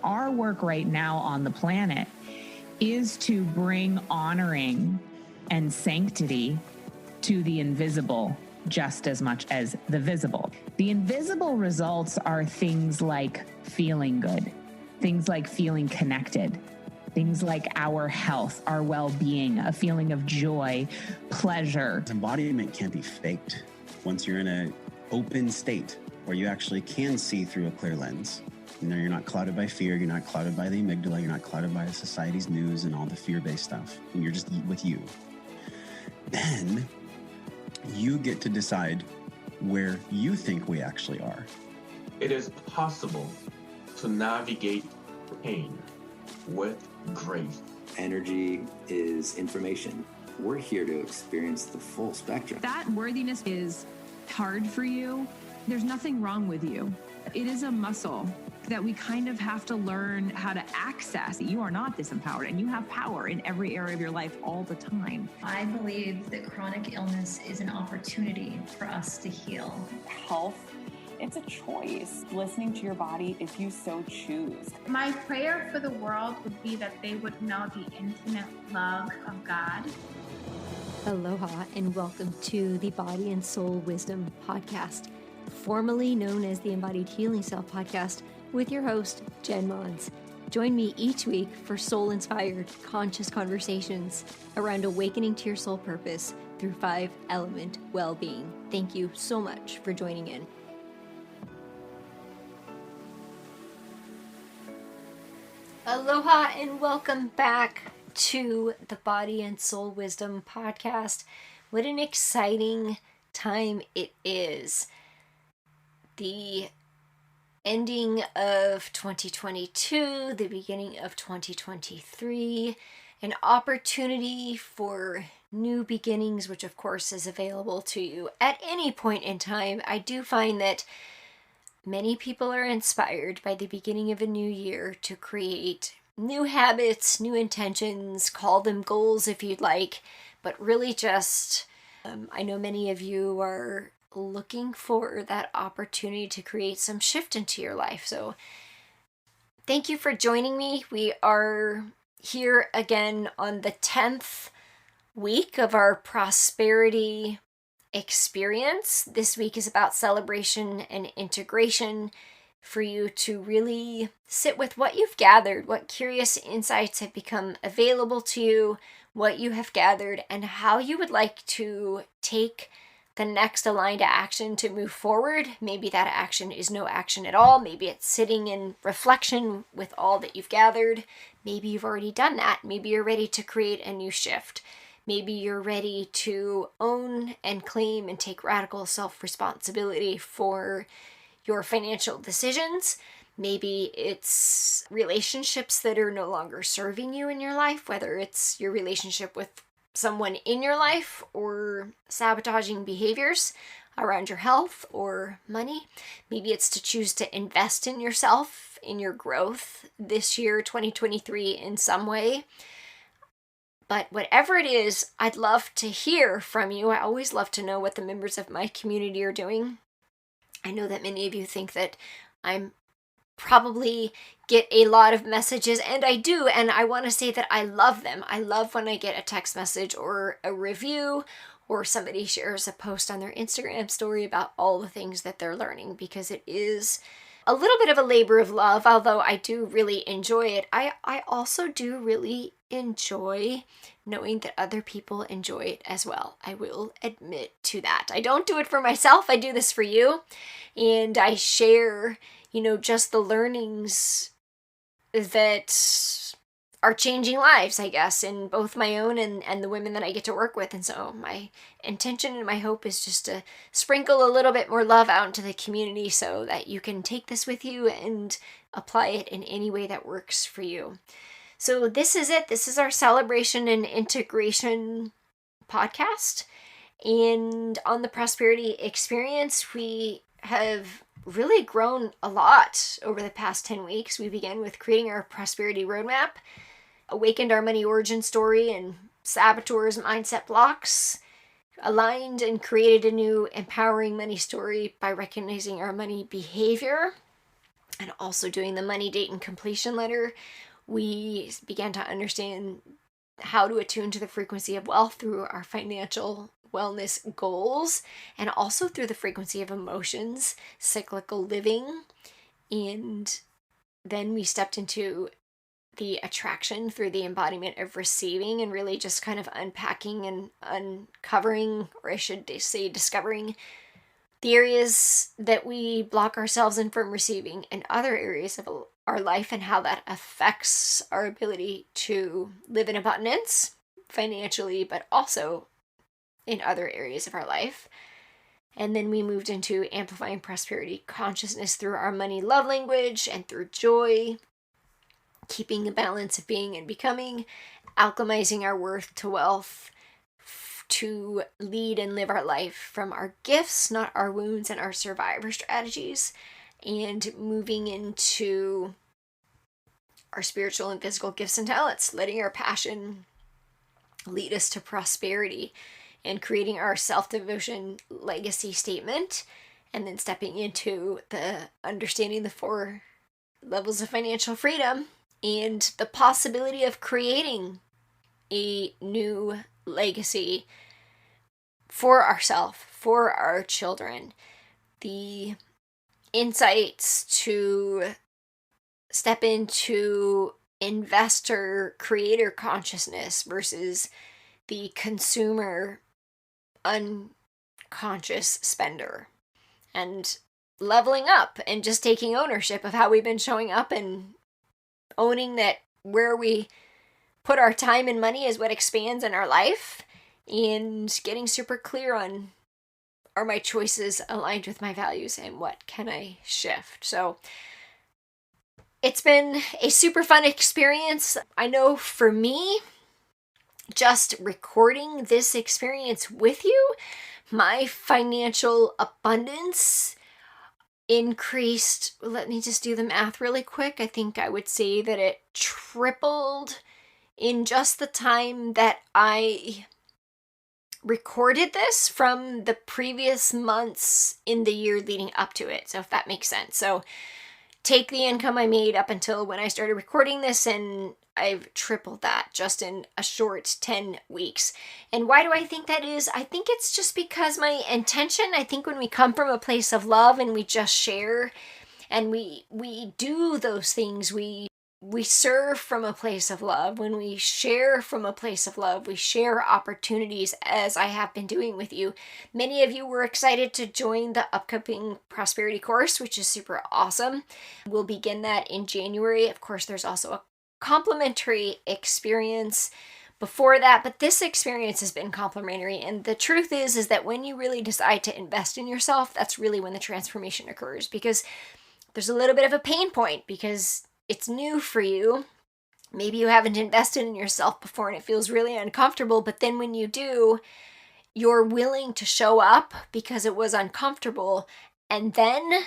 our work right now on the planet is to bring honoring and sanctity to the invisible just as much as the visible. The invisible results are things like feeling good, things like feeling connected, things like our health, our well-being, a feeling of joy, pleasure. Embodiment can't be faked. Once you're in an open state where you actually can see through a clear lens, you know, you're not clouded by fear, you're not clouded by the amygdala, you're not clouded by society's news and all the fear-based stuff, and you're just with you. Then you get to decide where you think we actually are. It is possible to navigate pain with grace. Energy is information. We're here to experience the full spectrum. That worthiness is hard for you. There's nothing wrong with you. It is a muscle that we kind of have to learn how to access. You are not disempowered, and you have power in every area of your life all the time. I believe that chronic illness is an opportunity for us to heal. Health, it's a choice. Listening to your body if you so choose. My prayer for the world would be that they would know the infinite love of God. Aloha and welcome to the Body and Soul Wisdom Podcast, formerly known as the Embodied Healing Self Podcast, with your host, jenmons. Join me each week for soul-inspired, conscious conversations around awakening to your soul purpose through 5-element well-being. Thank you so much for joining in. Aloha and welcome back to the Body and Soul Wisdom Podcast. What an exciting time it is. The ending of 2022, the beginning of 2023, an opportunity for new beginnings, which of course is available to you at any point in time. I do find that many people are inspired by the beginning of a new year to create new habits, new intentions, call them goals if you'd like, but really just, I know many of you are looking for that opportunity to create some shift into your life. So thank you for joining me. We are here again on the 10th week of our prosperity experience. This week is about celebration and integration, for you to really sit with what you've gathered, what curious insights have become available to you, what you have gathered, and how you would like to take the next aligned action to move forward. Maybe that action is no action at all. Maybe it's sitting in reflection with all that you've gathered. Maybe you've already done that. Maybe you're ready to create a new shift. Maybe you're ready to own and claim and take radical self-responsibility for your financial decisions. Maybe it's relationships that are no longer serving you in your life, whether it's your relationship with someone in your life or sabotaging behaviors around your health or money. Maybe it's to choose to invest in yourself, in your growth this year, 2023, in some way. But whatever it is, I'd love to hear from you. I always love to know what the members of my community are doing. I know that many of you think that I'm probably get a lot of messages, and I do, and I want to say that I love them. I love when I get a text message or a review, or somebody shares a post on their Instagram story about all the things that they're learning, because it is a little bit of a labor of love, although I do really enjoy it. I also do really enjoy knowing that other people enjoy it as well. I will admit to that. I don't do it for myself. I do this for you. And I share, just the learnings that are changing lives, I guess, in both my own and the women that I get to work with. And so my intention and my hope is just to sprinkle a little bit more love out into the community so that you can take this with you and apply it in any way that works for you. So this is it. This is our celebration and integration podcast. And on the prosperity experience, we have really grown a lot over the past 10 weeks. We began with creating our prosperity roadmap, awakened our money origin story and saboteurs mindset blocks, aligned and created a new empowering money story by recognizing our money behavior, and also doing the money, date, and completion letter, we began to understand how to attune to the frequency of wealth through our financial wellness goals, and also through the frequency of emotions, cyclical living. And then we stepped into the attraction through the embodiment of receiving, and really just kind of unpacking and uncovering, or I should say discovering, the areas that we block ourselves in from receiving in other areas of our life, and how that affects our ability to live in abundance financially, but also in other areas of our life. And then we moved into amplifying prosperity consciousness through our money love language and through joy, keeping the balance of being and becoming, alchemizing our worth to wealth, to lead and live our life from our gifts, not our wounds and our survivor strategies, and moving into our spiritual and physical gifts and talents, letting our passion lead us to prosperity, and creating our self-devotion legacy statement, and then stepping into the understanding the 4 levels of financial freedom and the possibility of creating a new legacy for ourselves, for our children. The insights to step into investor creator consciousness versus the consumer unconscious spender, and leveling up and just taking ownership of how we've been showing up, and owning that where we put our time and money is what expands in our life, and getting super clear on, are my choices aligned with my values, and what can I shift? So it's been a super fun experience. I know for me, just recording this experience with you, my financial abundance increased. Let me just do the math really quick. I think I would say that it tripled in just the time that I recorded this from the previous months in the year leading up to it. So if that makes sense. So take the income I made up until when I started recording this, and I've tripled that just in a short 10 weeks. And why do I think that is? I think it's just because my intention, I think when we come from a place of love and we just share and we do those things, we serve from a place of love. When we share from a place of love, we share opportunities, as I have been doing with you. Many of you were excited to join the upcoming prosperity course, which is super awesome. We'll begin that in January. Of course, there's also a complimentary experience before that, but this experience has been complimentary. And the truth is that when you really decide to invest in yourself, that's really when the transformation occurs, because there's a little bit of a pain point, because it's new for you. Maybe you haven't invested in yourself before and it feels really uncomfortable, but then when you do, you're willing to show up because it was uncomfortable, and then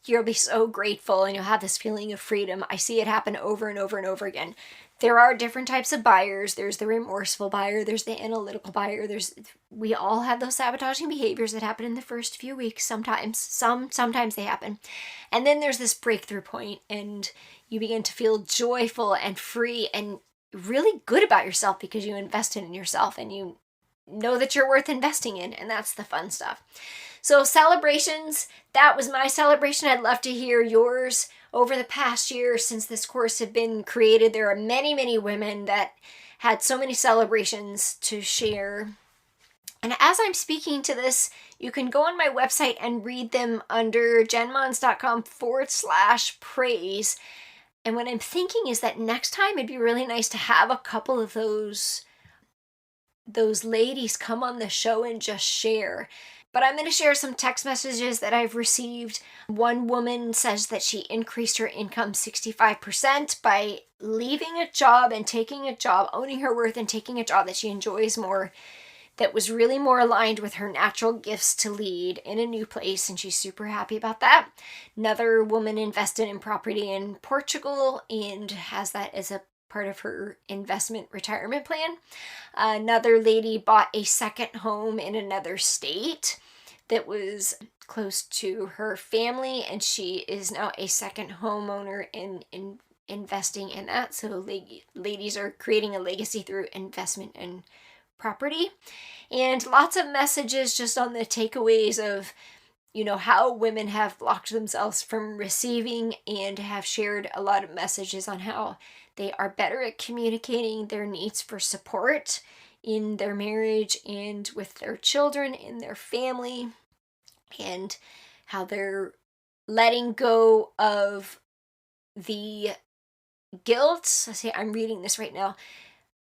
you'll be so grateful and you'll have this feeling of freedom. I see it happen over and over and over again. There are different types of buyers. There's the remorseful buyer, there's the analytical buyer. We all have those sabotaging behaviors that happen in the first few weeks. Sometimes they happen. And then there's this breakthrough point, and you begin to feel joyful and free and really good about yourself because you invested in yourself and you know that you're worth investing in, and that's the fun stuff. So celebrations, that was my celebration. I'd love to hear yours. Over the past year since this course had been created, there are many, many women that had so many celebrations to share. And as I'm speaking to this, you can go on my website and read them under jenmons.com/praise. And what I'm thinking is that next time it'd be really nice to have a couple of those ladies come on the show and just share. But I'm going to share some text messages that I've received. One woman says that she increased her income 65% by leaving a job and taking a job, owning her worth and taking a job that she enjoys more, that was really more aligned with her natural gifts to lead in a new place, and she's super happy about that. Another woman invested in property in Portugal and has that as a part of her investment retirement plan. Another lady bought a second home in another state. that was close to her family, and she is now a second homeowner in investing in that. So ladies are creating a legacy through investment and property. And lots of messages just on the takeaways of, how women have blocked themselves from receiving, and have shared a lot of messages on how they are better at communicating their needs for support in their marriage and with their children, in their family, and how they're letting go of the guilt. I'm reading this right now.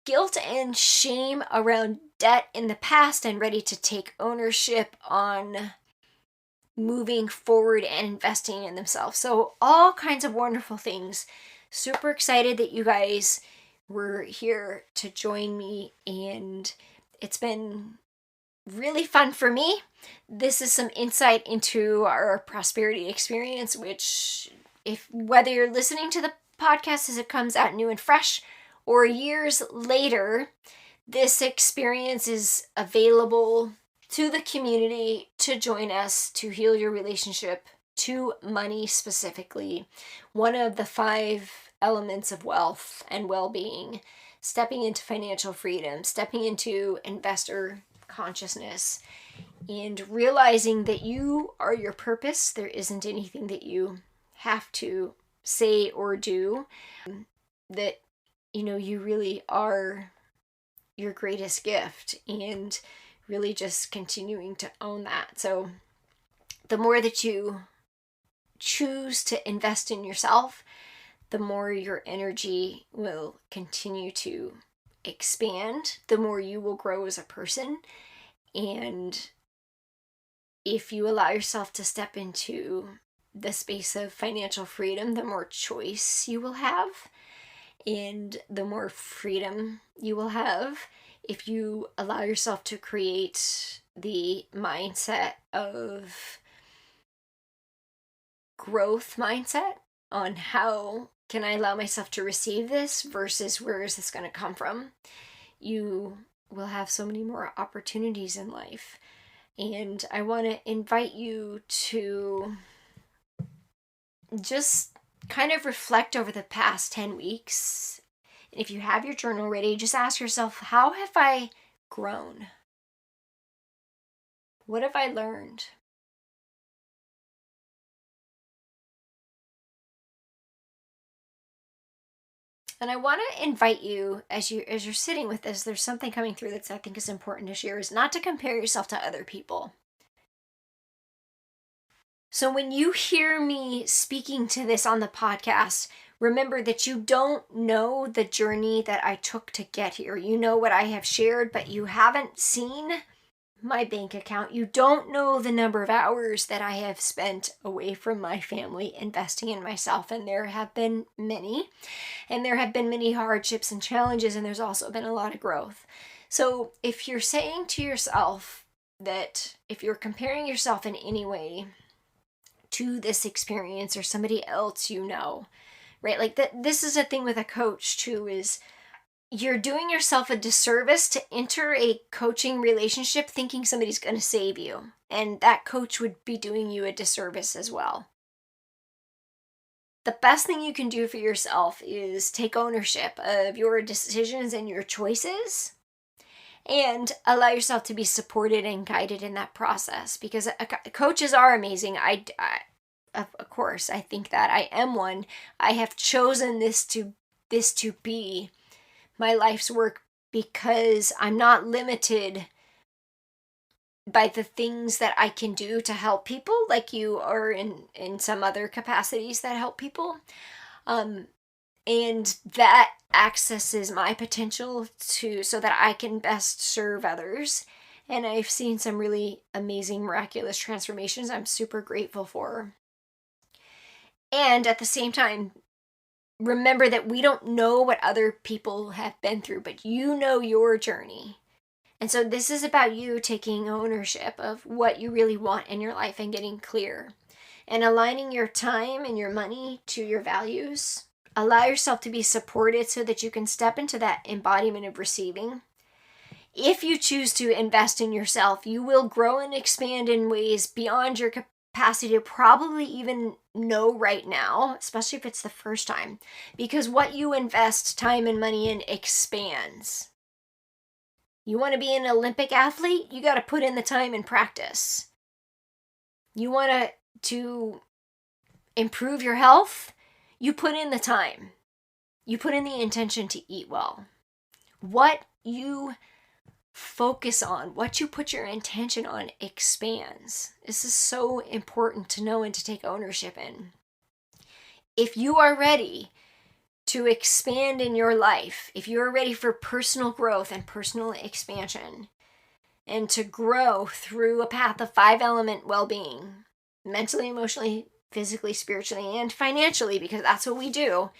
Guilt and shame around debt in the past, and ready to take ownership on moving forward and investing in themselves. So all kinds of wonderful things. Super excited that you guys were here to join me, and it's been really fun for me. This is some insight into our prosperity experience, which, whether you're listening to the podcast as it comes out new and fresh, or years later, this experience is available to the community to join us to heal your relationship to money specifically. One of the 5 elements of wealth and well-being, stepping into financial freedom, stepping into investor consciousness, and realizing that you are your purpose. There isn't anything that you have to say or do, that you really are your greatest gift, and really just continuing to own that. So the more that you choose to invest in yourself, the more your energy will continue to expand, the more you will grow as a person. And if you allow yourself to step into the space of financial freedom, the more choice you will have, and the more freedom you will have if you allow yourself to create the mindset of growth mindset on how can I allow myself to receive this versus where is this going to come from. You will have so many more opportunities in life. And I want to invite you to just kind of reflect over the past 10 weeks. And if you have your journal ready, just ask yourself, how have I grown? What have I learned? And I want to invite you, as you're sitting with this, there's something coming through that I think is important to share, is not to compare yourself to other people. So when you hear me speaking to this on the podcast, remember that you don't know the journey that I took to get here. You know what I have shared, but you haven't seen my bank account. You don't know the number of hours that I have spent away from my family investing in myself. And there have been many. And there have been many hardships and challenges. And there's also been a lot of growth. So if you're saying to yourself that if you're comparing yourself in any way to this experience or somebody else right? Like this is a thing with a coach too, is you're doing yourself a disservice to enter a coaching relationship thinking somebody's going to save you. And that coach would be doing you a disservice as well. The best thing you can do for yourself is take ownership of your decisions and your choices, and allow yourself to be supported and guided in that process, because coaches are amazing. Of course, I think that I am one. I have chosen this to be my life's work because I'm not limited by the things that I can do to help people, like you are in some other capacities that help people. And that accesses my potential so that I can best serve others. And I've seen some really amazing, miraculous transformations I'm super grateful for. And at the same time, remember that we don't know what other people have been through, but you know your journey. And so this is about you taking ownership of what you really want in your life and getting clear and aligning your time and your money to your values. Allow yourself to be supported so that you can step into that embodiment of receiving. If you choose to invest in yourself, you will grow and expand in ways beyond your capacity to probably even know right now, especially if it's the first time, because what you invest time and money in expands. You want to be an Olympic athlete? You got to put in the time and practice. You want to improve your health? You put in the time. You put in the intention to eat well. What you focus on, what you put your intention on expands. This is so important to know and to take ownership in. If you are ready to expand in your life, if you are ready for personal growth and personal expansion, and to grow through a path of 5-element well-being, mentally, emotionally, physically, spiritually, and financially, because that's what we do,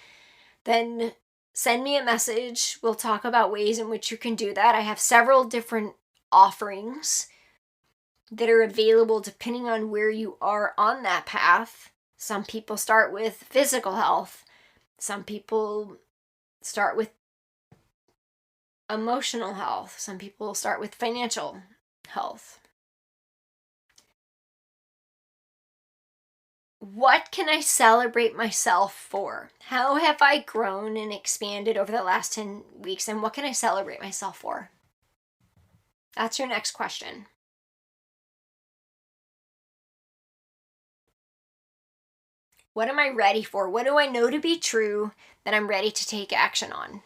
then send me a message. We'll talk about ways in which you can do that. I have several different offerings that are available depending on where you are on that path. Some people start with physical health. Some people start with emotional health. Some people start with financial health. What can I celebrate myself for? How have I grown and expanded over the last 10 weeks, and what can I celebrate myself for? That's your next question. What am I ready for? What do I know to be true that I'm ready to take action on?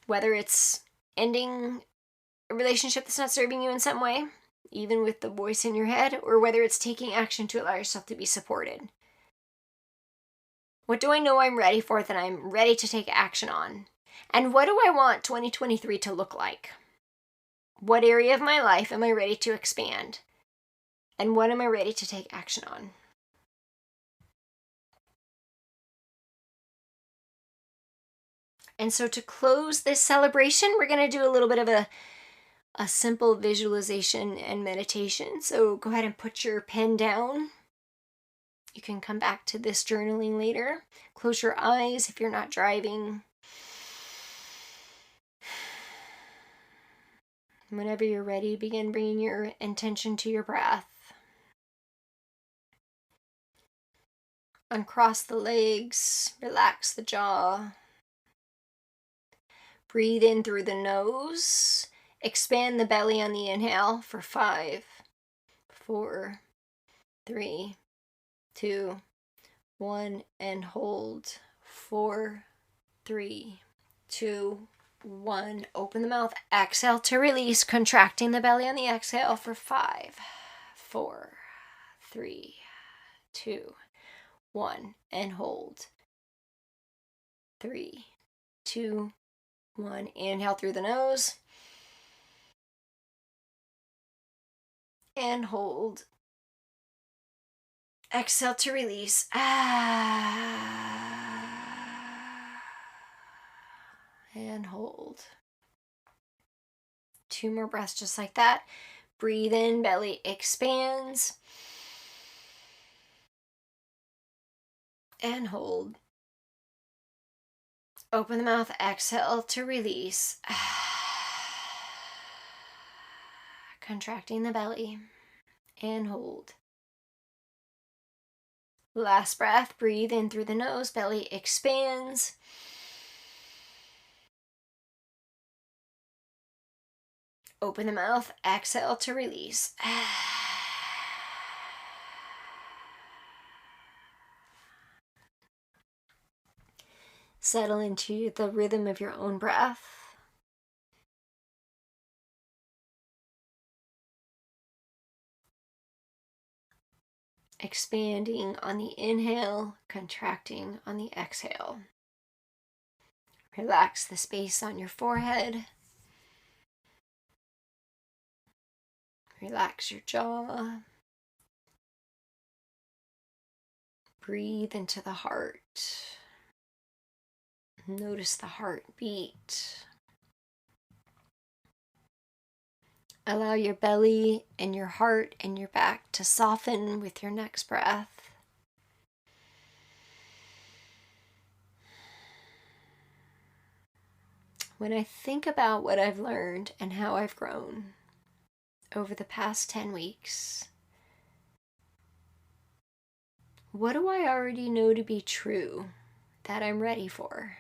Whether it's ending a relationship that's not serving you in some way, even with the voice in your head, or whether it's taking action to allow yourself to be supported. What do I know I'm ready for that I'm ready to take action on? And what do I want 2023 to look like? What area of my life am I ready to expand? And what am I ready to take action on? And so to close this celebration, we're going to do a little bit of a simple visualization and meditation. So go ahead and put your pen down. You can come back to this journaling later. Close your eyes if you're not driving. Whenever you're ready, begin bringing your intention to your breath. Uncross the legs, relax the jaw. Breathe in through the nose. Expand the belly on the inhale for 5, 4, 3, 2, 1, and hold. 4, 3, 2, 1. Open the mouth. Exhale to release, contracting the belly on the exhale for 5, 4, 3, 2, 1, and hold. 3, 2, 1. Inhale through the nose. And hold. Exhale to release. And hold. 2 more breaths just like that. Breathe in, belly expands. And hold. Open the mouth, exhale to release. Contracting the belly. And hold. Last breath, breathe in through the nose, belly expands. Open the mouth, exhale to release. Settle into the rhythm of your own breath. Expanding on the inhale, contracting on the exhale. Relax the space on your forehead. Relax your jaw. Breathe into the heart. Notice the heartbeat. Allow your belly and your heart and your back to soften with your next breath. when I think about what I've learned and how I've grown over the past 10 weeks, what do I already know to be true that I'm ready for?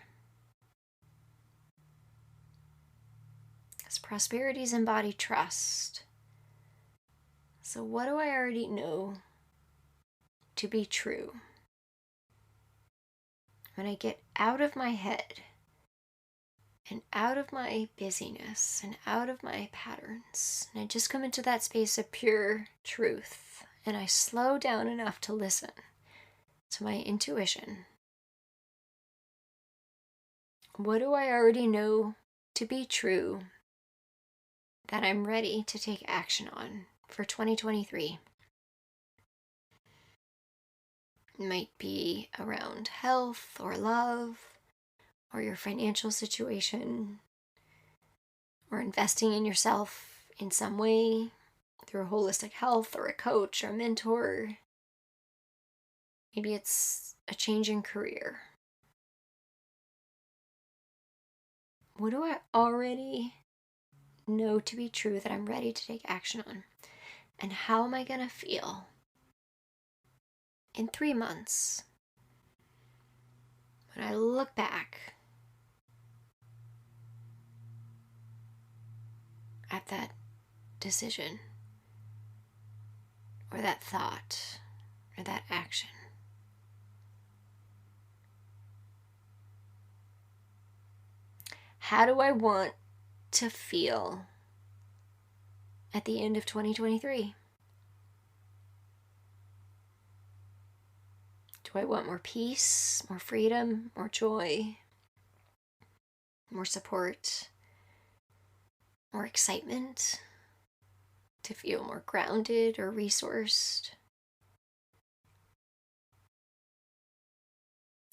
Because prosperity is embodied trust. So what do I already know to be true? When I get out of my head and out of my busyness and out of my patterns, and I just come into that space of pure truth, and I slow down enough to listen to my intuition, what do I already know to be true that I'm ready to take action on for 2023? It might be around health or love or your financial situation or investing in yourself in some way through a holistic health or a coach or a mentor. Maybe it's a change in career. What do I already know to be true that I'm ready to take action on? And how am I going to feel in 3 months when I look back at that decision or that thought or that action? How do I want to feel at the end of 2023? Do I want more peace, more freedom, more joy, more support, more excitement, to feel more grounded or resourced?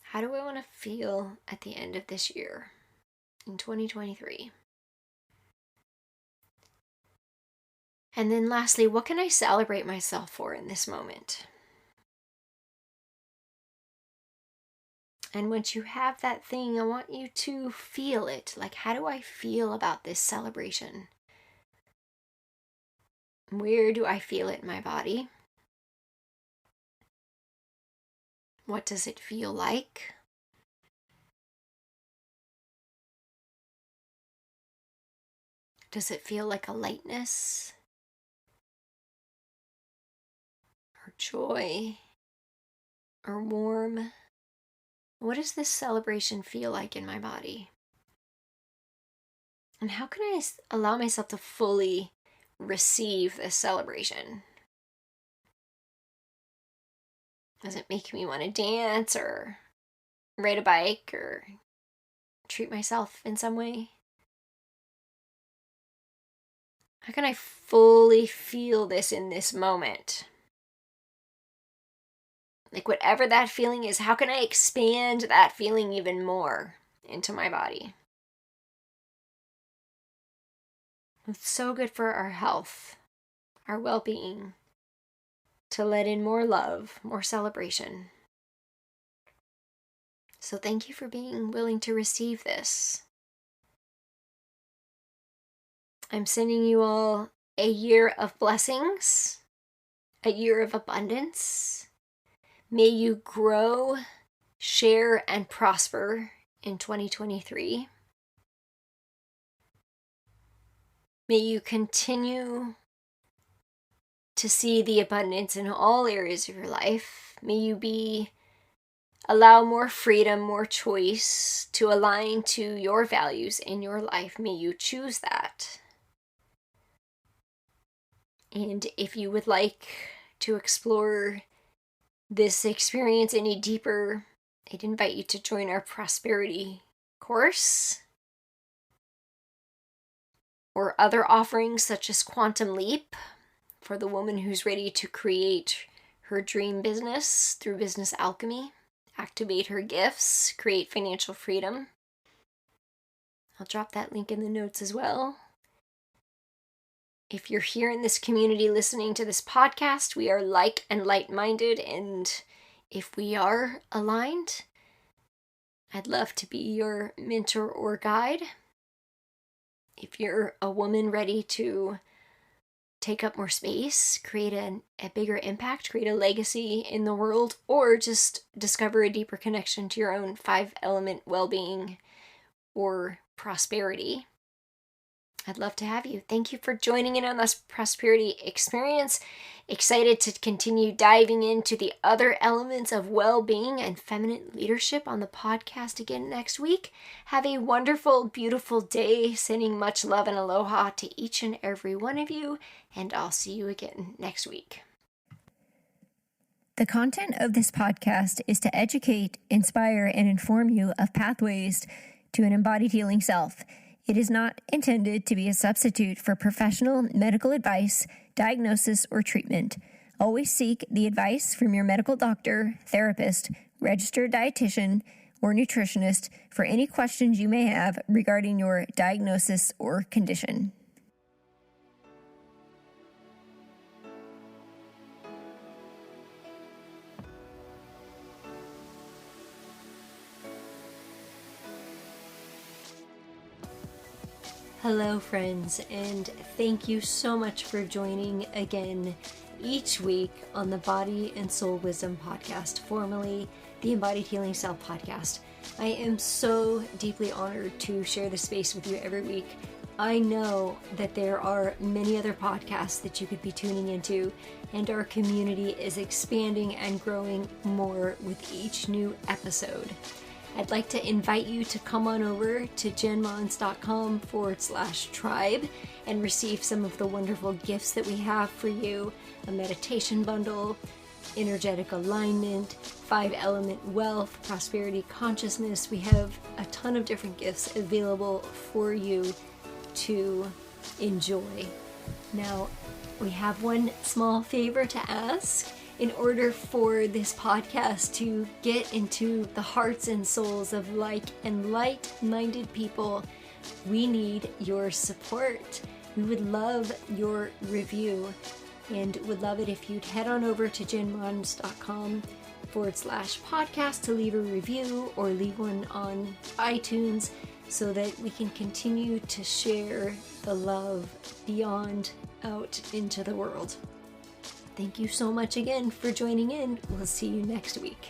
How do I want to feel at the end of this year, in 2023? And then lastly, what can I celebrate myself for in this moment? And once you have that thing, I want you to feel it. Like, how do I feel about this celebration? Where do I feel it in my body? What does it feel like? Does it feel like a lightness? Or joy? Or warm? What does this celebration feel like in my body? And how can I allow myself to fully receive this celebration? Does it make me want to dance or ride a bike or treat myself in some way? How can I fully feel this in this moment? Like, whatever that feeling is, how can I expand that feeling even more into my body? It's so good for our health, our well-being, to let in more love, more celebration. So thank you for being willing to receive this. I'm sending you all a year of blessings, a year of abundance. May you grow, share, and prosper in 2023. May you continue to see the abundance in all areas of your life. May you allow more freedom, more choice to align to your values in your life. May you choose that. And if you would like to explore this experience any deeper, I'd invite you to join our prosperity course or other offerings such as Quantum Leap for the woman who's ready to create her dream business through business alchemy, activate her gifts, create financial freedom. I'll drop that link in the notes as well. If you're here in this community listening to this podcast, we are like and light-minded, and if we are aligned, I'd love to be your mentor or guide. If you're a woman ready to take up more space, create a bigger impact, create a legacy in the world, or just discover a deeper connection to your own 5-element well-being or prosperity, I'd love to have you. Thank you for joining in on this prosperity experience. Excited to continue diving into the other elements of well-being and feminine leadership on the podcast again next week. Have a wonderful, beautiful day. Sending much love and aloha to each and every one of you, and I'll see you again next week. The content of this podcast is to educate, inspire, and inform you of pathways to an embodied healing self. It is not intended to be a substitute for professional medical advice, diagnosis, or treatment. Always seek the advice from your medical doctor, therapist, registered dietitian, or nutritionist for any questions you may have regarding your diagnosis or condition. Hello, friends, and thank you so much for joining again each week on the Body and Soul Wisdom podcast, formerly the Embodied Healing Self podcast. I am so deeply honored to share this space with you every week. I know that there are many other podcasts that you could be tuning into, and our community is expanding and growing more with each new episode. I'd like to invite you to come on over to jenmons.com/tribe and receive some of the wonderful gifts that we have for you. A meditation bundle, energetic alignment, 5-element wealth, prosperity consciousness. We have a ton of different gifts available for you to enjoy. Now, we have one small favor to ask. In order for this podcast to get into the hearts and souls of like and light-minded people, we need your support. We would love your review and would love it if you'd head on over to jenmons.com/podcast to leave a review or leave one on iTunes so that we can continue to share the love beyond out into the world. Thank you so much again for joining in. We'll see you next week.